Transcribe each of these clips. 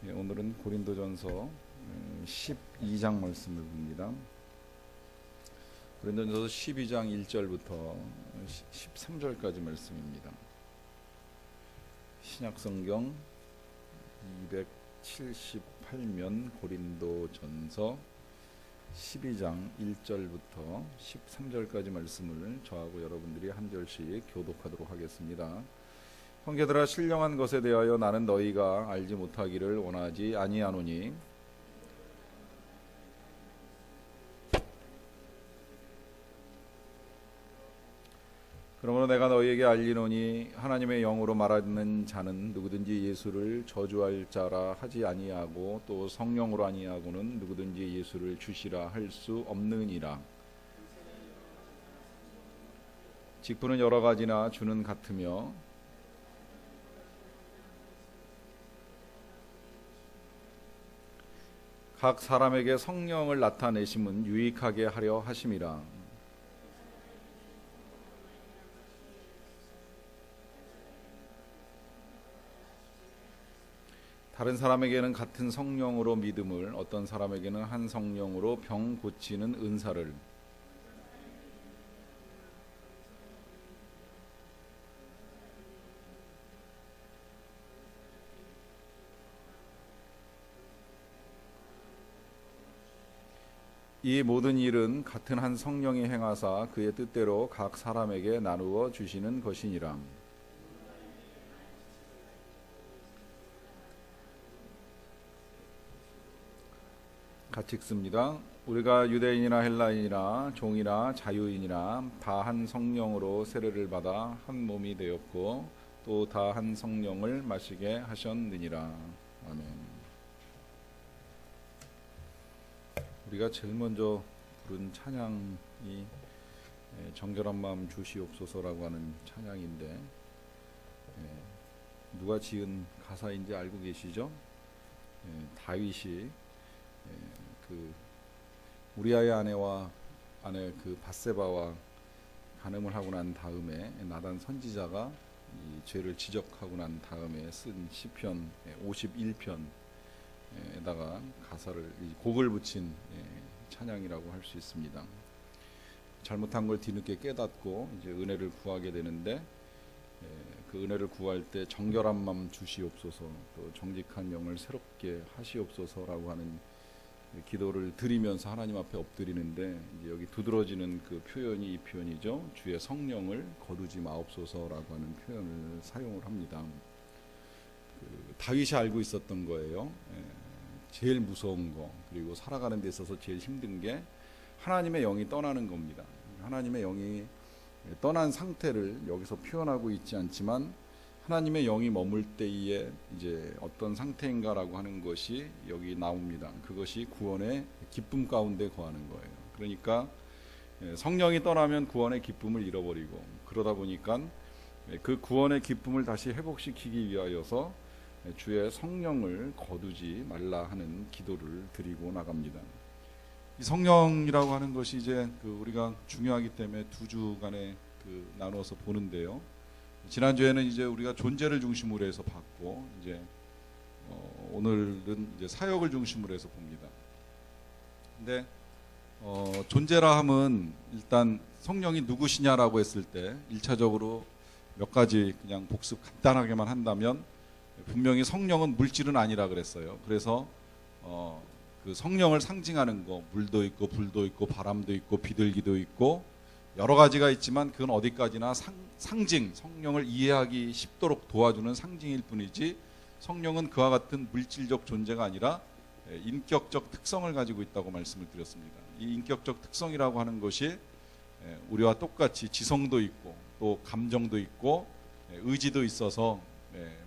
오늘은 고린도전서 12장 말씀을 봅니다. 고린도전서 12장 1절부터 13절까지 말씀입니다. 신약성경 278면 고린도전서 12장 1절부터 13절까지 말씀을 저하고 여러분들이 한 절씩 교독하도록 하겠습니다. 형제들아, 신령한 것에 대하여 나는 너희가 알지 못하기를 원하지 아니하노니 그러므로 내가 너희에게 알리노니 하나님의 영으로 말하는 자는 누구든지 예수를 저주할 자라 하지 아니하고 또 성령으로 아니하고는 누구든지 예수를 주시라 할 수 없느니라. 직분은 여러 가지나 주는 같으며 각 사람에게 성령을 나타내심은 유익하게 하려 하심이라. 다른 사람에게는 같은 성령으로 믿음을, 어떤 사람에게는 한 성령으로 병 고치는 은사를, 이 모든 일은 같은 한 성령이 행하사 그의 뜻대로 각 사람에게 나누어 주시는 것이니라. 같이 읽습니다. 우리가 유대인이나 헬라인이나 종이나 자유인이나 다 한 성령으로 세례를 받아 한 몸이 되었고 또 다 한 성령을 마시게 하셨느니라. 아멘. 우리가 제일 먼저 부른 찬양이 정결한 마음 주시옵소서라고 하는 찬양인데, 누가 지은 가사인지 알고 계시죠? 다윗이 그 우리아의 아내 그 밧세바와 간음을 하고 난 다음에 나단 선지자가 이 죄를 지적하고 난 다음에 쓴 시편 51편 에다가 가사를 곡을 붙인 찬양이라고 할 수 있습니다. 잘못한 걸 뒤늦게 깨닫고 이제 은혜를 구하게 되는데, 그 은혜를 구할 때 정결한 마음 주시옵소서, 또 정직한 영을 새롭게 하시옵소서라고 하는 기도를 드리면서 하나님 앞에 엎드리는데, 이제 여기 두드러지는 그 표현이 이 표현이죠. 주의 성령을 거두지 마옵소서라고 하는 표현을 사용을 합니다. 다윗이 알고 있었던 거예요. 제일 무서운 거, 그리고 살아가는 데 있어서 제일 힘든 게 하나님의 영이 떠나는 겁니다. 하나님의 영이 떠난 상태를 여기서 표현하고 있지 않지만 하나님의 영이 머물 때에 이제 어떤 상태인가라고 하는 것이 여기 나옵니다. 그것이 구원의 기쁨 가운데 거하는 거예요. 그러니까 성령이 떠나면 구원의 기쁨을 잃어버리고, 그러다 보니까 그 구원의 기쁨을 다시 회복시키기 위하여서 주의 성령을 거두지 말라 하는 기도를 드리고 나갑니다. 이 성령이라고 하는 것이 이제 우리가 중요하기 때문에 두 주간에 나누어서 보는데요. 지난주에는 이제 우리가 존재를 중심으로 해서 봤고, 이제 오늘은 이제 사역을 중심으로 해서 봅니다. 근데 존재라 함은 일단 성령이 누구시냐라고 했을 때 1차적으로 몇 가지 그냥 복습 간단하게만 한다면, 분명히 성령은 물질은 아니라 그랬어요. 그래서 그 성령을 상징하는 거, 물도 있고 불도 있고 바람도 있고 비둘기도 있고 여러 가지가 있지만 그건 어디까지나 상징, 성령을 이해하기 쉽도록 도와주는 상징일 뿐이지, 성령은 그와 같은 물질적 존재가 아니라 인격적 특성을 가지고 있다고 말씀을 드렸습니다. 이 인격적 특성이라고 하는 것이 우리와 똑같이 지성도 있고 또 감정도 있고 의지도 있어서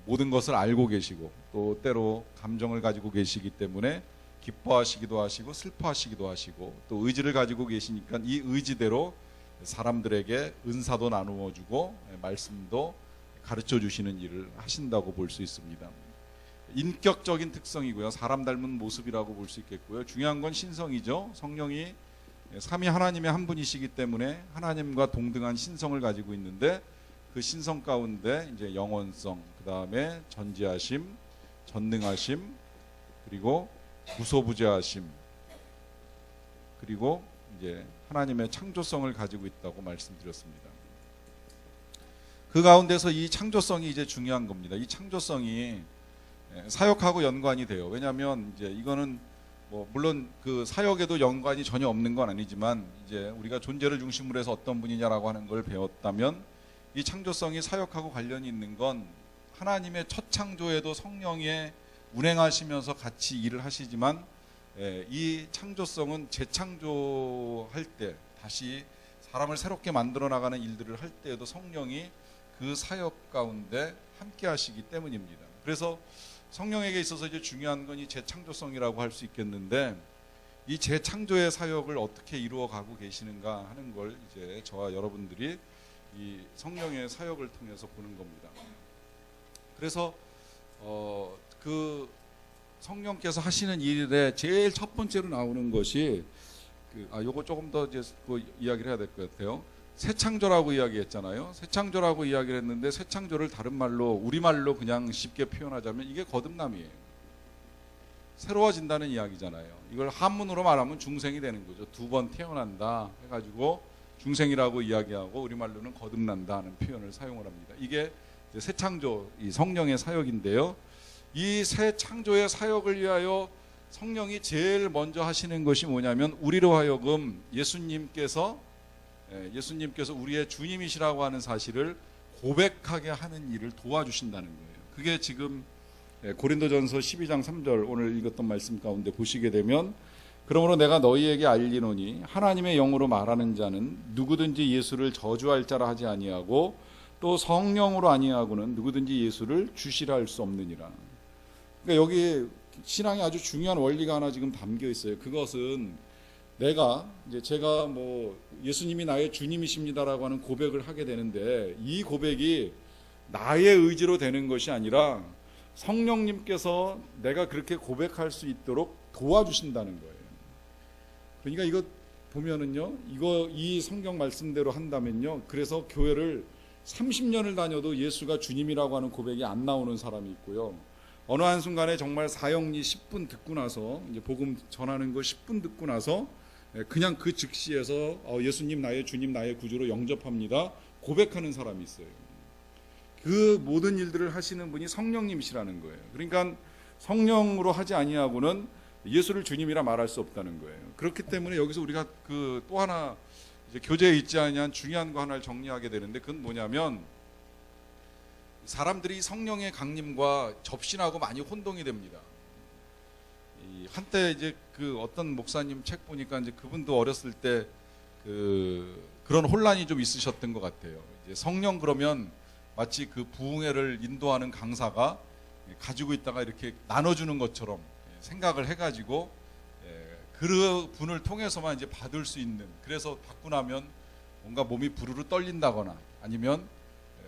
모든 것을 알고 계시고, 또 때로 감정을 가지고 계시기 때문에 기뻐하시기도 하시고 슬퍼하시기도 하시고, 또 의지를 가지고 계시니까 이 의지대로 사람들에게 은사도 나누어 주고 말씀도 가르쳐 주시는 일을 하신다고 볼 수 있습니다. 인격적인 특성이고요, 사람 닮은 모습이라고 볼 수 있겠고요. 중요한 건 신성이죠. 성령이 삼위 하나님의 한 분이시기 때문에 하나님과 동등한 신성을 가지고 있는데, 그 신성 가운데 이제 영원성, 그 다음에 전지하심, 전능하심, 그리고 무소부재하심, 그리고 이제 하나님의 창조성을 가지고 있다고 말씀드렸습니다. 그 가운데서 이 창조성이 이제 중요한 겁니다. 이 창조성이 사역하고 연관이 돼요. 왜냐하면 이제 이거는 뭐 물론 그 사역에도 연관이 전혀 없는 건 아니지만 이제 우리가 존재를 중심으로 해서 어떤 분이냐라고 하는 걸 배웠다면 이 창조성이 사역하고 관련이 있는 건 하나님의 첫 창조에도 성령이 운행하시면서 같이 일을 하시지만 이 창조성은 재창조할 때 다시 사람을 새롭게 만들어 나가는 일들을 할 때에도 성령이 그 사역 가운데 함께 하시기 때문입니다. 그래서 성령에게 있어서 이제 중요한 건 이 재창조성이라고 할 수 있겠는데 이 재창조의 사역을 어떻게 이루어 가고 계시는가 하는 걸 이제 저와 여러분들이 이 성령의 사역을 통해서 보는 겁니다. 그래서 그 성령께서 하시는 일에 제일 첫 번째로 나오는 것이 요거 조금 더 이제 이야기를 해야 될 것 같아요. 새 창조라고 이야기했잖아요. 새 창조라고 이야기를 했는데 새 창조를 다른 말로 우리말로 그냥 쉽게 표현하자면 이게 거듭남이에요. 새로워진다는 이야기잖아요. 이걸 한문으로 말하면 중생이 되는 거죠. 두 번 태어난다 해가지고 중생이라고 이야기하고 우리말로는 거듭난다 하는 표현을 사용을 합니다. 이게 새 창조, 이 성령의 사역인데요. 이 새 창조의 사역을 위하여 성령이 제일 먼저 하시는 것이 뭐냐면 우리로 하여금 예수님께서 우리의 주님이시라고 하는 사실을 고백하게 하는 일을 도와주신다는 거예요. 그게 지금 고린도전서 12장 3절 오늘 읽었던 말씀 가운데 보시게 되면 그러므로 내가 너희에게 알리노니 하나님의 영으로 말하는 자는 누구든지 예수를 저주할 자라 하지 아니하고 또 성령으로 아니하고는 누구든지 예수를 주시라 할 수 없느니라. 그러니까 여기 신앙에 아주 중요한 원리가 하나 지금 담겨 있어요. 그것은 제가 뭐 예수님이 나의 주님이십니다라고 하는 고백을 하게 되는데 이 고백이 나의 의지로 되는 것이 아니라 성령님께서 내가 그렇게 고백할 수 있도록 도와주신다는 거예요. 그러니까 이거 보면은요, 이 성경 말씀대로 한다면요, 그래서 교회를 30년을 다녀도 예수가 주님이라고 하는 고백이 안 나오는 사람이 있고요. 어느 한순간에 정말 사형리 10분 듣고 나서 이제 복음 전하는 거 10분 듣고 나서 그냥 그 즉시에서 예수님 나의 주님 나의 구주로 영접합니다 고백하는 사람이 있어요. 그 모든 일들을 하시는 분이 성령님이시라는 거예요. 그러니까 성령으로 하지 아니하고는 예수를 주님이라 말할 수 없다는 거예요. 그렇기 때문에 여기서 우리가 또 하나 이제 교제에 있지 아니한 중요한 거 하나를 정리하게 되는데 그건 뭐냐면 사람들이 성령의 강림과 접신하고 많이 혼동이 됩니다. 한때 이제 어떤 목사님 책 보니까 이제 그분도 어렸을 때 그런 혼란이 좀 있으셨던 것 같아요. 이제 성령 그러면 마치 그 부흥회를 인도하는 강사가 가지고 있다가 이렇게 나눠주는 것처럼 생각을 해가지고 그 분을 통해서만 이제 받을 수 있는, 그래서 받고 나면 뭔가 몸이 부르르 떨린다거나 아니면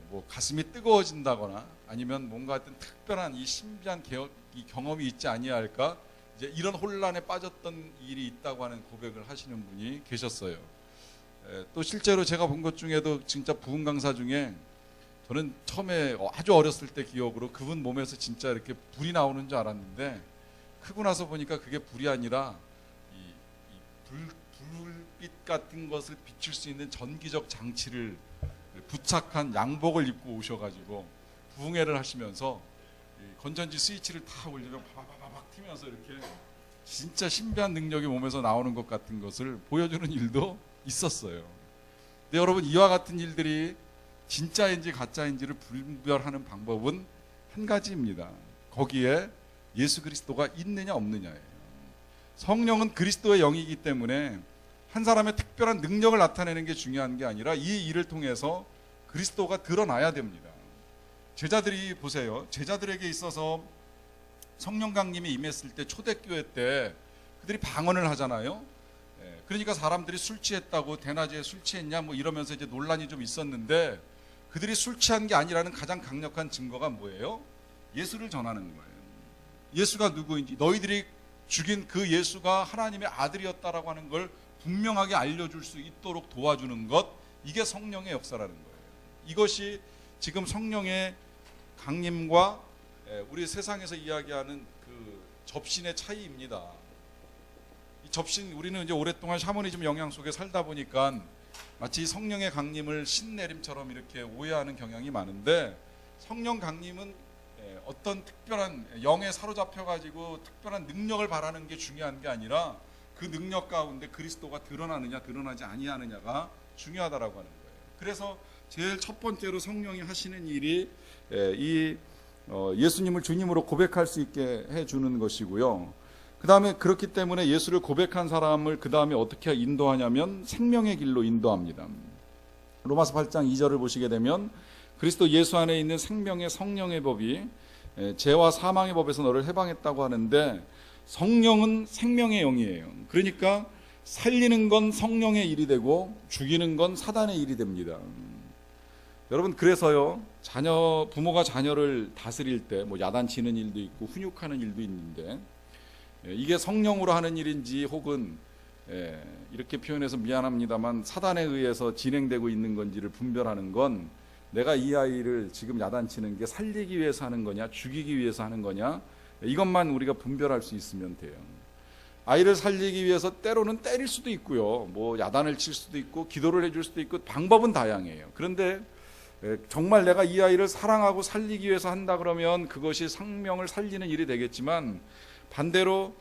뭐 가슴이 뜨거워진다거나 아니면 뭔가 하여튼 특별한 이 신비한 이 경험이 있지 아니할까, 이제 이런 혼란에 빠졌던 일이 있다고 하는 고백을 하시는 분이 계셨어요. 또 실제로 제가 본 것 중에도 진짜 부흥 강사 중에 저는 처음에 아주 어렸을 때 기억으로 그분 몸에서 진짜 이렇게 불이 나오는 줄 알았는데 크고 나서 보니까 그게 불이 아니라 불빛 같은 것을 비출 수 있는 전기적 장치를 부착한 양복을 입고 오셔가지고 부흥회를 하시면서 건전지 스위치를 다 올리면 바바바박 튀면서 이렇게 진짜 신비한 능력이 몸에서 나오는 것 같은 것을 보여주는 일도 있었어요. 근데 여러분, 이와 같은 일들이 진짜인지 가짜인지를 분별하는 방법은 한 가지입니다. 거기에 예수 그리스도가 있느냐 없느냐예요. 성령은 그리스도의 영이기 때문에 한 사람의 특별한 능력을 나타내는 게 중요한 게 아니라 이 일을 통해서 그리스도가 드러나야 됩니다. 제자들이 보세요. 제자들에게 있어서 성령 강림이 임했을 때 초대교회 때 그들이 방언을 하잖아요. 그러니까 사람들이 술 취했다고 대낮에 술 취했냐 뭐 이러면서 이제 논란이 좀 있었는데 그들이 술 취한 게 아니라는 가장 강력한 증거가 뭐예요? 예수를 전하는 거예요. 예수가 누구인지, 너희들이 죽인 그 예수가 하나님의 아들이었다라고 하는 걸 분명하게 알려줄 수 있도록 도와주는 것, 이게 성령의 역사라는 거예요. 이것이 지금 성령의 강림과 우리 세상에서 이야기하는 접신의 차이입니다. 이 접신, 우리는 이제 오랫동안 샤머니즘 영향 속에 살다 보니까 마치 성령의 강림을 신내림처럼 이렇게 오해하는 경향이 많은데, 성령 강림은 어떤 특별한 영에 사로잡혀 가지고 특별한 능력을 바라는 게 중요한 게 아니라 그 능력 가운데 그리스도가 드러나느냐 드러나지 아니하느냐가 중요하다라고 하는 거예요. 그래서 제일 첫 번째로 성령이 하시는 일이 예수님을 주님으로 고백할 수 있게 해주는 것이고요. 그 다음에 그렇기 때문에 예수를 고백한 사람을 그 다음에 어떻게 인도하냐면 생명의 길로 인도합니다. 로마서 8장 2절을 보시게 되면 그리스도 예수 안에 있는 생명의 성령의 법이 죄와 사망의 법에서 너를 해방했다고 하는데, 성령은 생명의 영이에요. 그러니까 살리는 건 성령의 일이 되고 죽이는 건 사단의 일이 됩니다. 여러분, 그래서요, 부모가 자녀를 다스릴 때 뭐 야단치는 일도 있고 훈육하는 일도 있는데, 이게 성령으로 하는 일인지 혹은 이렇게 표현해서 미안합니다만 사단에 의해서 진행되고 있는 건지를 분별하는 건, 내가 이 아이를 지금 야단치는 게 살리기 위해서 하는 거냐 죽이기 위해서 하는 거냐, 이것만 우리가 분별할 수 있으면 돼요. 아이를 살리기 위해서 때로는 때릴 수도 있고요, 뭐 야단을 칠 수도 있고 기도를 해줄 수도 있고, 방법은 다양해요. 그런데 정말 내가 이 아이를 사랑하고 살리기 위해서 한다 그러면 그것이 생명을 살리는 일이 되겠지만, 반대로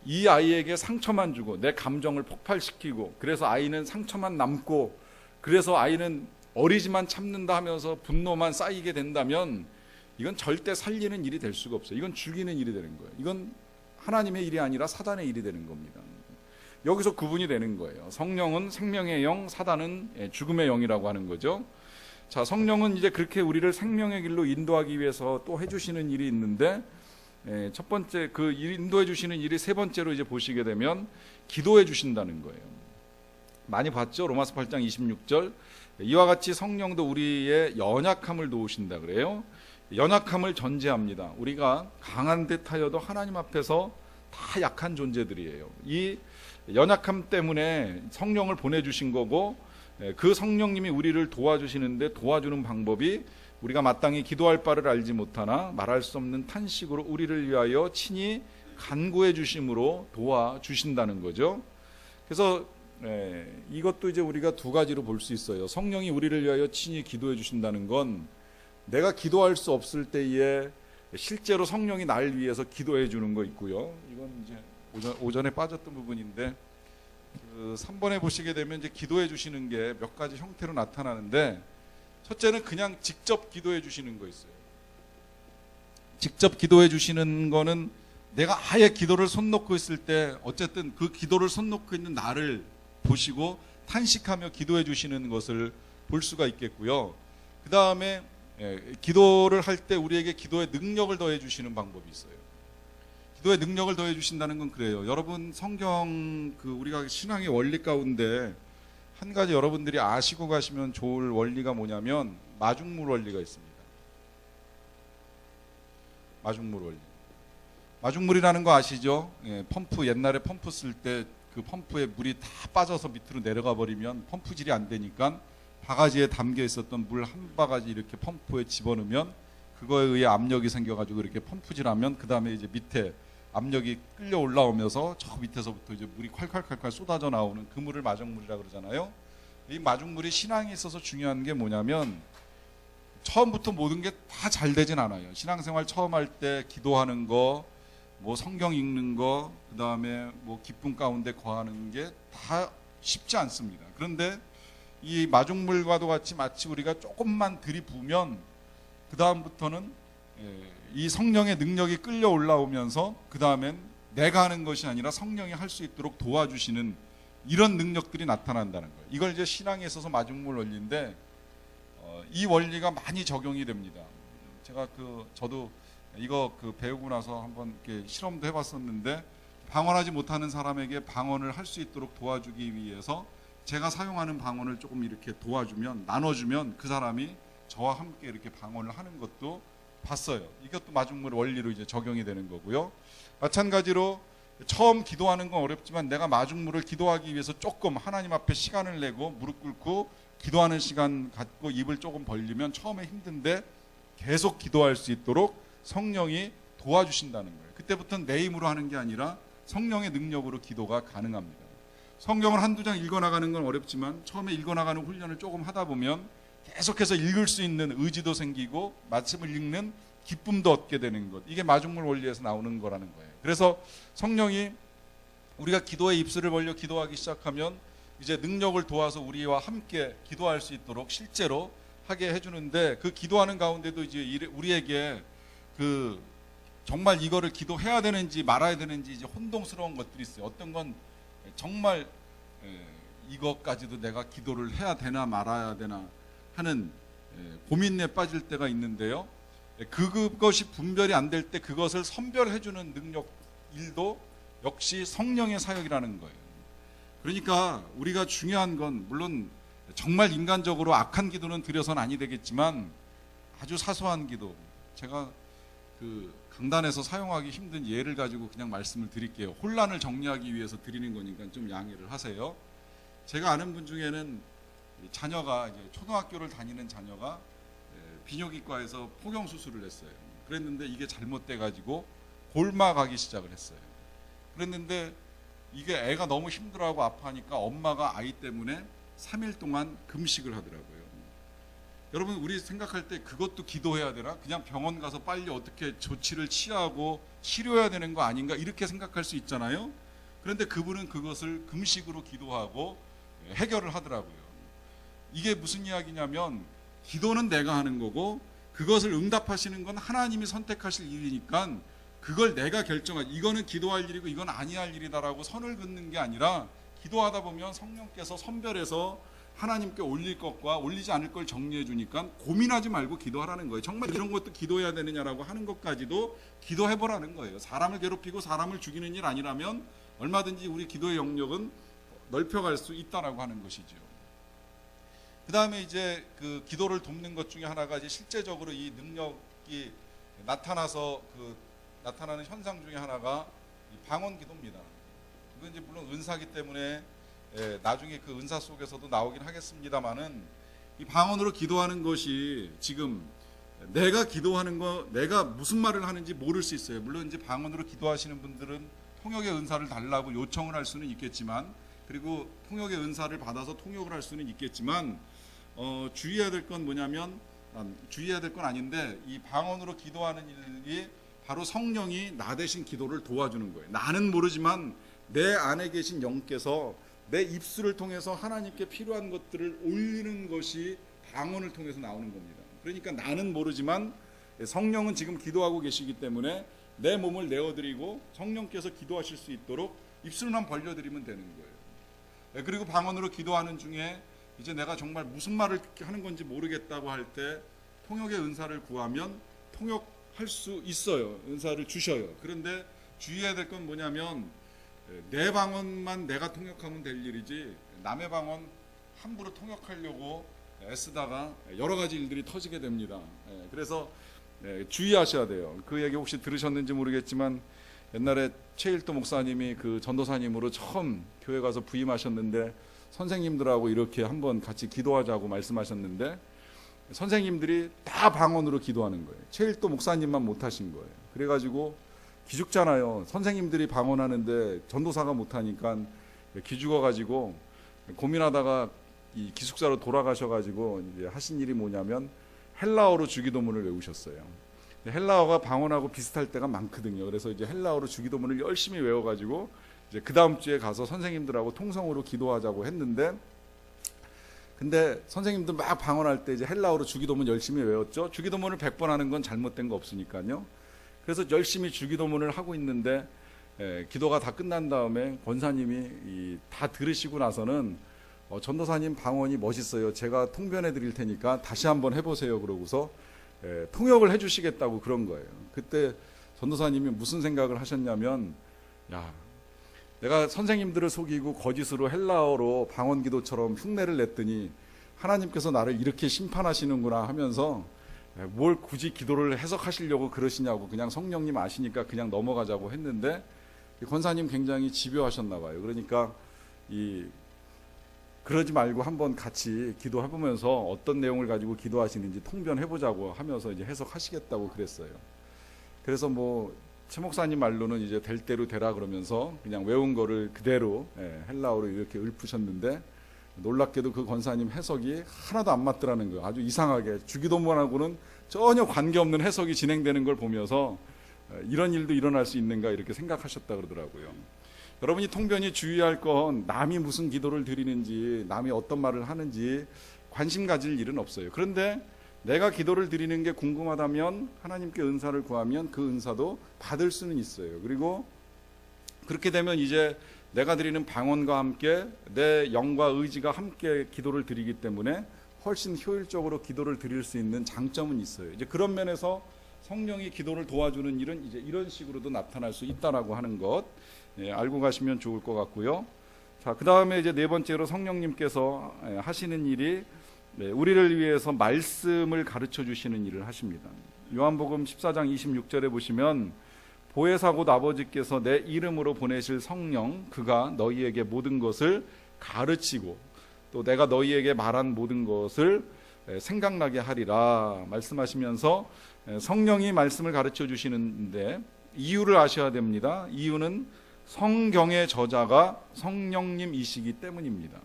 이 아이에게 상처만 주고 내 감정을 폭발시키고 그래서 아이는 상처만 남고 그래서 아이는 어리지만 참는다 하면서 분노만 쌓이게 된다면 이건 절대 살리는 일이 될 수가 없어요. 이건 죽이는 일이 되는 거예요. 이건 하나님의 일이 아니라 사단의 일이 되는 겁니다. 여기서 구분이 되는 거예요. 성령은 생명의 영, 사단은 죽음의 영이라고 하는 거죠. 자, 성령은 이제 그렇게 우리를 생명의 길로 인도하기 위해서 또 해주시는 일이 있는데, 첫 번째 그 인도해 주시는 일이 세 번째로 이제 보시게 되면 기도해 주신다는 거예요. 많이 봤죠? 로마서 8장 26절. 이와 같이 성령도 우리의 연약함을 도우신다 그래요. 연약함을 전제합니다. 우리가 강한 듯하여도 하나님 앞에서 다 약한 존재들이에요. 이 연약함 때문에 성령을 보내주신 거고, 그 성령님이 우리를 도와주시는데 도와주는 방법이 우리가 마땅히 기도할 바를 알지 못하나 말할 수 없는 탄식으로 우리를 위하여 친히 간구해 주심으로 도와주신다는 거죠. 그래서 이것도 이제 우리가 두 가지로 볼 수 있어요. 성령이 우리를 위하여 친히 기도해 주신다는 건 내가 기도할 수 없을 때에 실제로 성령이 날 위해서 기도해 주는 거 있고요. 이건 이제 오전에 빠졌던 부분인데, 그 3번에 보시게 되면 이제 기도해 주시는 게 몇 가지 형태로 나타나는데, 첫째는 그냥 직접 기도해 주시는 거 있어요. 직접 기도해 주시는 거는 내가 아예 기도를 손 놓고 있을 때 어쨌든 그 기도를 손 놓고 있는 나를 보시고 탄식하며 기도해 주시는 것을 볼 수가 있겠고요. 그 다음에 기도를 할 때 우리에게 기도의 능력을 더해 주시는 방법이 있어요. 기도의 능력을 더해 주신다는 건 그래요. 여러분, 성경 우리가 신앙의 원리 가운데 한 가지 여러분들이 아시고 가시면 좋을 원리가 뭐냐면 마중물 원리가 있습니다. 마중물 원리. 마중물이라는 거 아시죠? 펌프, 옛날에 펌프 쓸 때 그 펌프에 물이 다 빠져서 밑으로 내려가 버리면 펌프질이 안 되니까 바가지에 담겨 있었던 물 한 바가지 이렇게 펌프에 집어넣으면 그거에 의해 압력이 생겨가지고 이렇게 펌프질하면 그 다음에 이제 밑에 압력이 끌려 올라오면서 저 밑에서부터 이제 물이 콸콸콸콸 쏟아져 나오는 그 물을 마중물이라고 그러잖아요. 이 마중물이 신앙에 있어서 중요한 게 뭐냐면, 처음부터 모든 게 다 잘 되진 않아요. 신앙생활 처음 할 때 기도하는 거, 뭐 성경 읽는 거, 그 다음에 뭐 기쁨 가운데 거하는 게 다 쉽지 않습니다. 그런데 이 마중물과도 같이 마치 우리가 조금만 들이부으면 그 다음부터는 이 성령의 능력이 끌려 올라오면서 그 다음엔 내가 하는 것이 아니라 성령이 할 수 있도록 도와주시는 이런 능력들이 나타난다는 거예요. 이걸 이제 신앙에 있어서 마중물 원리인데, 이 원리가 많이 적용이 됩니다. 제가 저도 이거 배우고 나서 한번 이렇게 실험도 해봤었는데, 방언하지 못하는 사람에게 방언을 할 수 있도록 도와주기 위해서 제가 사용하는 방언을 조금 이렇게 도와주면, 나눠주면 그 사람이 저와 함께 이렇게 방언을 하는 것도 봤어요. 이것도 마중물 원리로 이제 적용이 되는 거고요. 마찬가지로 처음 기도하는 건 어렵지만 내가 마중물을 기도하기 위해서 조금 하나님 앞에 시간을 내고 무릎 꿇고 기도하는 시간 갖고 입을 조금 벌리면 처음에 힘든데 계속 기도할 수 있도록 성령이 도와주신다는 거예요. 그때부터는 내 힘으로 하는 게 아니라 성령의 능력으로 기도가 가능합니다. 성경을 한두 장 읽어나가는 건 어렵지만 처음에 읽어나가는 훈련을 조금 하다 보면 계속해서 읽을 수 있는 의지도 생기고 말씀을 읽는 기쁨도 얻게 되는 것. 이게 마중물 원리에서 나오는 거라는 거예요. 그래서 성령이 우리가 기도의 입술을 벌려 기도하기 시작하면 이제 능력을 도와서 우리와 함께 기도할 수 있도록 실제로 하게 해주는데, 그 기도하는 가운데도 이제 우리에게 그 정말 이거를 기도해야 되는지 말아야 되는지 이제 혼동스러운 것들이 있어요. 어떤 건 정말 이것까지도 내가 기도를 해야 되나 말아야 되나 하는 고민에 빠질 때가 있는데요. 그것이 분별이 안 될 때 그것을 선별해주는 능력 일도 역시 성령의 사역이라는 거예요. 그러니까 우리가 중요한 건 물론 정말 인간적으로 악한 기도는 드려서는 아니 되겠지만 아주 사소한 기도, 제가 그 강단에서 사용하기 힘든 예를 가지고 그냥 말씀을 드릴게요. 혼란을 정리하기 위해서 드리는 거니까 좀 양해를 하세요. 제가 아는 분 중에는 자녀가 이제 초등학교를 다니는 자녀가 비뇨기과에서 포경 수술을 했어요. 그랬는데 이게 잘못돼 가지고 골마가기 시작을 했어요. 그랬는데 이게 애가 너무 힘들어하고 아파하니까 엄마가 아이 때문에 3일 동안 금식을 하더라고요. 여러분, 우리 생각할 때 그것도 기도해야 되나? 그냥 병원 가서 빨리 어떻게 조치를 취하고 치료해야 되는 거 아닌가? 이렇게 생각할 수 있잖아요. 그런데 그분은 그것을 금식으로 기도하고 해결을 하더라고요. 이게 무슨 이야기냐면 기도는 내가 하는 거고 그것을 응답하시는 건 하나님이 선택하실 일이니까 그걸 내가 결정하지, 이거는 기도할 일이고 이건 아니야 할 일이다라고 선을 긋는 게 아니라, 기도하다 보면 성령께서 선별해서 하나님께 올릴 것과 올리지 않을 걸 정리해 주니까 고민하지 말고 기도하라는 거예요. 정말 이런 것도 기도해야 되느냐라고 하는 것까지도 기도해 보라는 거예요. 사람을 괴롭히고 사람을 죽이는 일 아니라면 얼마든지 우리 기도의 영역은 넓혀갈 수 있다라고 하는 것이죠. 그 다음에 이제 그 기도를 돕는 것 중에 하나가 이제 실제적으로 이 능력이 나타나서 나타나는 현상 중에 하나가 방언 기도입니다. 이건 이제 물론 은사기 때문에 나중에 그 은사 속에서도 나오긴 하겠습니다만은, 이 방언으로 기도하는 것이 지금 내가 기도하는 거, 내가 무슨 말을 하는지 모를 수 있어요. 물론 이제 방언으로 기도하시는 분들은 통역의 은사를 달라고 요청을 할 수는 있겠지만, 그리고 통역의 은사를 받아서 통역을 할 수는 있겠지만, 주의해야 될 건 뭐냐면, 주의해야 될 건 아닌데, 이 방언으로 기도하는 일이 바로 성령이 나 대신 기도를 도와주는 거예요. 나는 모르지만 내 안에 계신 영께서 내 입술을 통해서 하나님께 필요한 것들을 올리는 것이 방언을 통해서 나오는 겁니다. 그러니까 나는 모르지만 성령은 지금 기도하고 계시기 때문에 내 몸을 내어드리고 성령께서 기도하실 수 있도록 입술만 벌려드리면 되는 거예요. 그리고 방언으로 기도하는 중에 이제 내가 정말 무슨 말을 하는 건지 모르겠다고 할 때 통역의 은사를 구하면 통역할 수 있어요. 은사를 주셔요. 그런데 주의해야 될 건 뭐냐면, 내 방언만 내가 통역하면 될 일이지 남의 방언 함부로 통역하려고 애쓰다가 여러 가지 일들이 터지게 됩니다. 그래서 주의하셔야 돼요. 그 얘기 혹시 들으셨는지 모르겠지만, 옛날에 최일도 목사님이 그 전도사님으로 처음 교회 가서 부임하셨는데 선생님들하고 이렇게 한번 같이 기도하자고 말씀하셨는데, 선생님들이 다 방언으로 기도하는 거예요. 최일도 목사님만 못하신 거예요. 그래가지고 기죽잖아요. 선생님들이 방언하는데 전도사가 못하니까 기죽어가지고 고민하다가 이 기숙사로 돌아가셔가지고 이제 하신 일이 뭐냐면 헬라어로 주기도문을 외우셨어요. 헬라어가 방언하고 비슷할 때가 많거든요. 그래서 이제 헬라어로 주기도문을 열심히 외워가지고 이제 그 다음 주에 가서 선생님들하고 통성으로 기도하자고 했는데, 근데 선생님들 막 방언할 때 이제 헬라어로 주기도문 열심히 외웠죠. 주기도문을 100번 하는 건 잘못된 거 없으니까요. 그래서 열심히 주기도문을 하고 있는데, 기도가 다 끝난 다음에 권사님이 다 들으시고 나서는 전도사님 방언이 멋있어요. 제가 통변해 드릴 테니까 다시 한번 해보세요. 그러고서 통역을 해주시겠다고 그런 거예요. 그때 전도사님이 무슨 생각을 하셨냐면, 야, 내가 선생님들을 속이고 거짓으로 헬라어로 방언 기도처럼 흉내를 냈더니 하나님께서 나를 이렇게 심판하시는구나 하면서, 뭘 굳이 기도를 해석하시려고 그러시냐고, 그냥 성령님 아시니까 그냥 넘어가자고 했는데, 권사님 굉장히 집요하셨나 봐요. 그러니까 그러지 말고 한번 같이 기도해보면서 어떤 내용을 가지고 기도하시는지 통변해보자고 하면서 이제 해석하시겠다고 그랬어요. 그래서 최 목사님 말로는 이제 될 대로 되라 그러면서 그냥 외운 거를 그대로 헬라어로 이렇게 읊으셨는데, 놀랍게도 그 권사님 해석이 하나도 안 맞더라는 거예요. 아주 이상하게 주기도문하고는 전혀 관계없는 해석이 진행되는 걸 보면서 이런 일도 일어날 수 있는가 이렇게 생각하셨다 그러더라고요. 여러분이 통변히 주의할 건 남이 무슨 기도를 드리는지, 남이 어떤 말을 하는지 관심 가질 일은 없어요. 그런데 내가 기도를 드리는 게 궁금하다면 하나님께 은사를 구하면 그 은사도 받을 수는 있어요. 그리고 그렇게 되면 이제 내가 드리는 방언과 함께 내 영과 의지가 함께 기도를 드리기 때문에 훨씬 효율적으로 기도를 드릴 수 있는 장점은 있어요. 이제 그런 면에서 성령이 기도를 도와주는 일은 이제 이런 식으로도 나타날 수 있다라고 하는 것, 알고 가시면 좋을 것 같고요. 자, 그 다음에 이제 네 번째로 성령님께서 하시는 일이 우리를 위해서 말씀을 가르쳐 주시는 일을 하십니다. 요한복음 14장 26절에 보시면 보혜사 곧 아버지께서 내 이름으로 보내실 성령, 그가 너희에게 모든 것을 가르치고 또 내가 너희에게 말한 모든 것을 생각나게 하리라 말씀하시면서 성령이 말씀을 가르쳐 주시는데 이유를 아셔야 됩니다. 이유는 성경의 저자가 성령님이시기 때문입니다.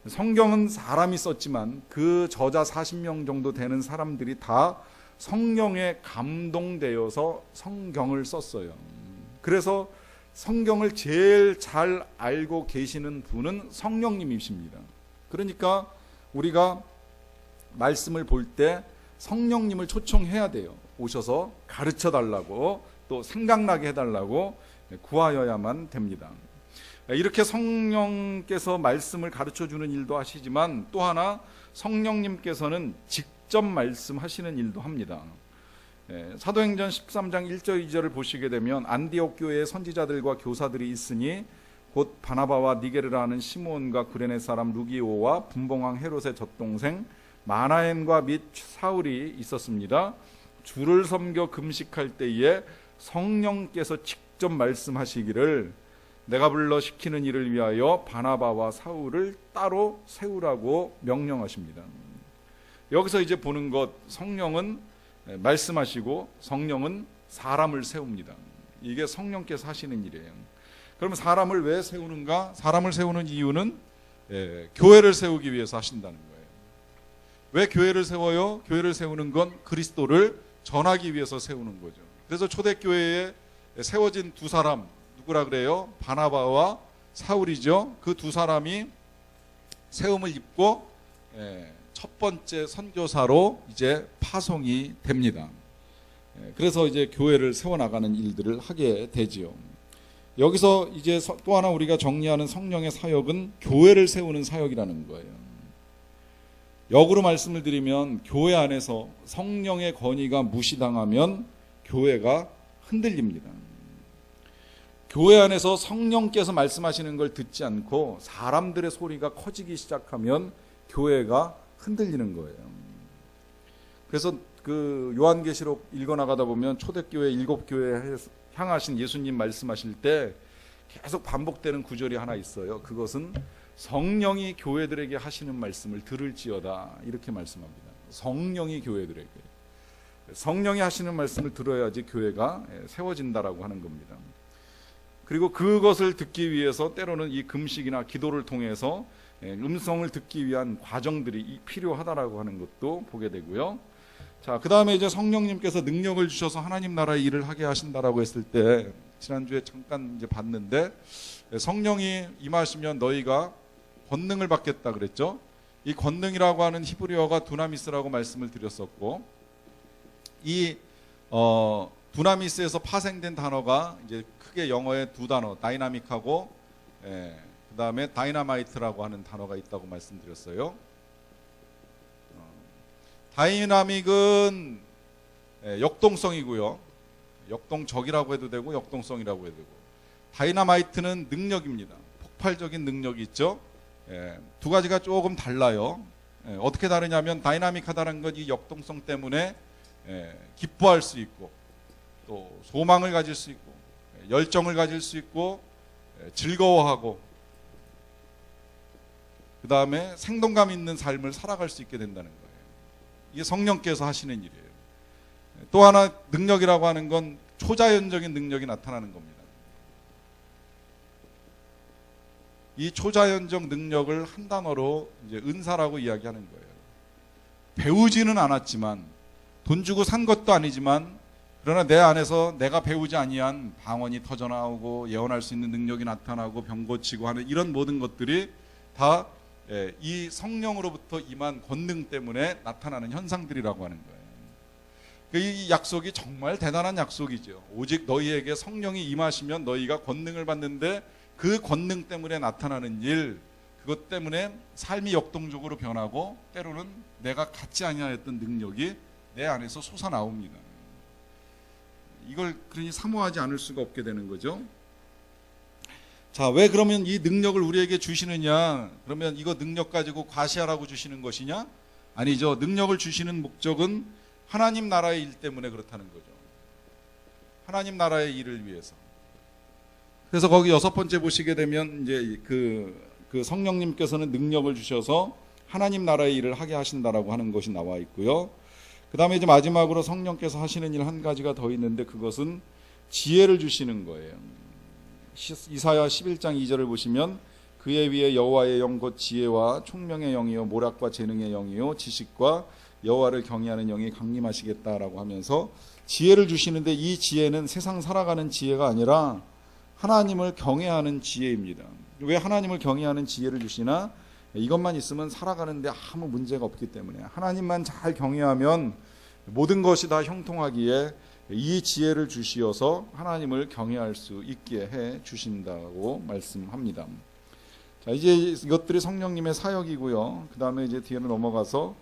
성경은 사람이 썼지만 그 저자 40명 정도 되는 사람들이 다 성령에 감동되어서 성경을 썼어요. 그래서 성경을 제일 잘 알고 계시는 분은 성령님이십니다. 그러니까 우리가 말씀을 볼 때 성령님을 초청해야 돼요. 오셔서 가르쳐 달라고 또 생각나게 해달라고 구하여야만 됩니다. 이렇게 성령께서 말씀을 가르쳐 주는 일도 하시지만 또 하나 성령님께서는 직접 말씀하시는 일도 합니다. 사도행전 13장 1절 2절을 보시게 되면 안디옥 교회에 선지자들과 교사들이 있으니 곧 바나바와 니게르라는 시몬과 구레네 사람 루기오와 분봉왕 헤롯의 젖동생 마나엔과 및 사울이 있었습니다. 주를 섬겨 금식할 때에 성령께서 직접 말씀하시기를 내가 불러 시키는 일을 위하여 바나바와 사울을 따로 세우라고 명령하십니다. 여기서 이제 보는 것, 성령은 말씀하시고 성령은 사람을 세웁니다. 이게 성령께서 하시는 일이에요. 그러면 사람을 왜 세우는가? 사람을 세우는 이유는 교회를 세우기 위해서 하신다는 거예요. 왜 교회를 세워요? 교회를 세우는 건 그리스도를 전하기 위해서 세우는 거죠. 그래서 초대교회에 세워진 두 사람 누구라 그래요? 바나바와 사울이죠. 그 두 사람이 세움을 입고 첫 번째 선교사로 이제 파송이 됩니다. 그래서 이제 교회를 세워나가는 일들을 하게 되지요. 여기서 이제 또 하나 우리가 정리하는 성령의 사역은 교회를 세우는 사역이라는 거예요. 역으로 말씀을 드리면 교회 안에서 성령의 권위가 무시당하면 교회가 흔들립니다. 교회 안에서 성령께서 말씀하시는 걸 듣지 않고 사람들의 소리가 커지기 시작하면 교회가 흔들리는 거예요. 그래서 그 요한계시록 읽어나가다 보면 초대교회 7교회에 향하신 예수님 말씀하실 때 계속 반복되는 구절이 하나 있어요. 그것은 성령이 교회들에게 하시는 말씀을 들을지어다 이렇게 말씀합니다. 성령이 교회들에게, 성령이 하시는 말씀을 들어야지 교회가 세워진다라고 하는 겁니다. 그리고 그것을 듣기 위해서 때로는 이 금식이나 기도를 통해서 음성을 듣기 위한 과정들이 필요하다라고 하는 것도 보게 되고요. 자, 그 다음에 이제 성령님께서 능력을 주셔서 하나님 나라의 일을 하게 하신다라고 했을 때 지난주에 잠깐 이제 봤는데 성령이 임하시면 너희가 권능을 받겠다 그랬죠. 이 권능이라고 하는 히브리어가 두나미스라고 말씀을 드렸었고, 이 두나미스에서 파생된 단어가 이제 크게 영어의 두 단어, 다이나믹하고 그 다음에 다이나마이트라고 하는 단어가 있다고 말씀드렸어요. 다이나믹은 역동성이고요. 역동적이라고 해도 되고 역동성이라고 해도 되고, 다이나마이트는 능력입니다. 폭발적인 능력이 있죠. 두 가지가 조금 달라요. 어떻게 다르냐면 다이나믹하다는 건 이 역동성 때문에 기뻐할 수 있고 또 소망을 가질 수 있고 열정을 가질 수 있고 즐거워하고 그 다음에 생동감 있는 삶을 살아갈 수 있게 된다는 거예요. 이게 성령께서 하시는 일이에요. 또 하나 능력이라고 하는 건 초자연적인 능력이 나타나는 겁니다. 이 초자연적 능력을 한 단어로 이제 은사라고 이야기하는 거예요. 배우지는 않았지만, 돈 주고 산 것도 아니지만, 그러나 내 안에서 내가 배우지 아니한 방언이 터져나오고 예언할 수 있는 능력이 나타나고 병 고치고 하는 이런 모든 것들이 다 이 성령으로부터 임한 권능 때문에 나타나는 현상들이라고 하는 거예요. 이 약속이 정말 대단한 약속이죠. 오직 너희에게 성령이 임하시면 너희가 권능을 받는데, 그 권능 때문에 나타나는 일, 그것 때문에 삶이 역동적으로 변하고 때로는 내가 갖지 아니하였던 능력이 내 안에서 솟아나옵니다. 이걸 그러니 사모하지 않을 수가 없게 되는 거죠. 자, 왜 그러면 이 능력을 우리에게 주시느냐? 그러면 이거 능력 가지고 과시하라고 주시는 것이냐? 아니죠. 능력을 주시는 목적은 하나님 나라의 일 때문에 그렇다는 거죠. 하나님 나라의 일을 위해서. 그래서 거기 6번째 보시게 되면 이제 그 성령님께서는 능력을 주셔서 하나님 나라의 일을 하게 하신다라고 하는 것이 나와 있고요. 그 다음에 이제 마지막으로 성령께서 하시는 일 한 가지가 더 있는데, 그것은 지혜를 주시는 거예요. 이사야 11장 2절을 보시면 그의 위에 여호와의 영 곧 지혜와 총명의 영이요 모략과 재능의 영이요 지식과 여호와를 경외하는 영이 강림하시겠다라고 하면서 지혜를 주시는데, 이 지혜는 세상 살아가는 지혜가 아니라 하나님을 경외하는 지혜입니다. 왜 하나님을 경외하는 지혜를 주시나? 이것만 있으면 살아가는데 아무 문제가 없기 때문에, 하나님만 잘 경외하면 모든 것이 다 형통하기에 이 지혜를 주시어서 하나님을 경외할 수 있게 해 주신다고 말씀합니다. 자, 이제 이것들이 성령님의 사역이고요. 그 다음에 이제 뒤로 넘어가서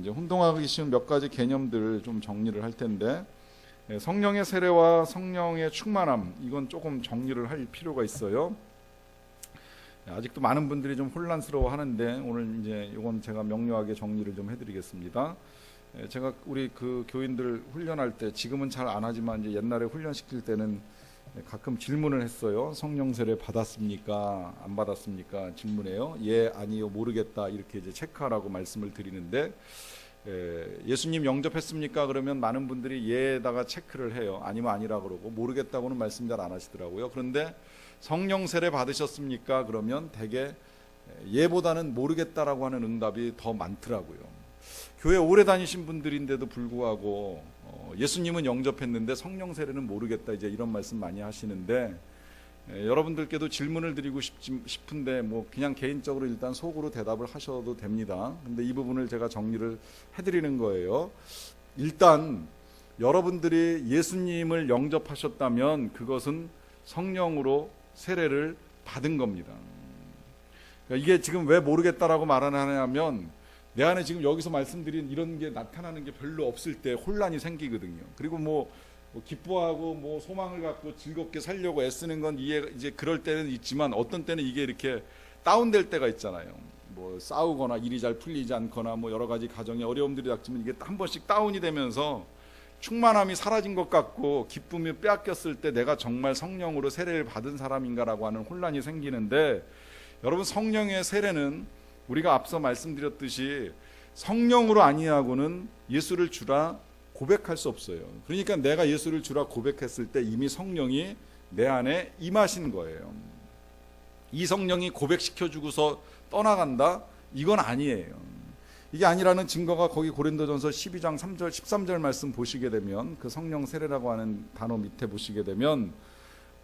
이제 혼동하기 쉬운 몇 가지 개념들을 좀 정리를 할 텐데, 성령의 세례와 성령의 충만함, 이건 조금 정리를 할 필요가 있어요. 아직도 많은 분들이 좀 혼란스러워 하는데, 오늘 이제 이건 제가 명료하게 정리를 좀 해드리겠습니다. 제가 우리 그 교인들 훈련할 때, 지금은 잘 안 하지만 이제 옛날에 훈련시킬 때는 가끔 질문을 했어요. 성령 세례 받았습니까? 안 받았습니까? 질문해요. 예, 아니요, 모르겠다, 이렇게 이제 체크하라고 말씀을 드리는데, 예수님 영접했습니까? 그러면 많은 분들이 예에다가 체크를 해요. 아니면 아니라 그러고, 모르겠다고는 말씀 잘 안 하시더라고요. 그런데 성령 세례 받으셨습니까? 그러면 대개 예보다는 모르겠다라고 하는 응답이 더 많더라고요. 교회 오래 다니신 분들인데도 불구하고 예수님은 영접했는데 성령 세례는 모르겠다, 이제 이런 말씀 많이 하시는데, 여러분들께도 질문을 드리고 싶은데 뭐 그냥 개인적으로 일단 속으로 대답을 하셔도 됩니다. 근데 이 부분을 제가 정리를 해드리는 거예요. 일단 여러분들이 예수님을 영접하셨다면 그것은 성령으로 세례를 받은 겁니다. 그러니까 이게 지금 왜 모르겠다라고 말하냐면, 내 안에 지금 여기서 말씀드린 이런 게 나타나는 게 별로 없을 때 혼란이 생기거든요. 그리고 뭐 기뻐하고 뭐 소망을 갖고 즐겁게 살려고 애쓰는 건 이제 그럴 때는 있지만, 어떤 때는 이게 이렇게 다운될 때가 있잖아요. 뭐 싸우거나 일이 잘 풀리지 않거나 뭐 여러 가지 가정에 어려움들이 닥치면 이게 한 번씩 다운이 되면서 충만함이 사라진 것 같고 기쁨이 빼앗겼을 때 내가 정말 성령으로 세례를 받은 사람인가라고 하는 혼란이 생기는데, 여러분, 성령의 세례는 우리가 앞서 말씀드렸듯이 성령으로 아니하고는 예수를 주라 고백할 수 없어요. 그러니까 내가 예수를 주라 고백했을 때 이미 성령이 내 안에 임하신 거예요. 이 성령이 고백시켜주고서 떠나간다? 이건 아니에요. 이게 아니라는 증거가 거기 고린도전서 12장 3절 13절 말씀 보시게 되면, 그 성령 세례라고 하는 단어 밑에 보시게 되면,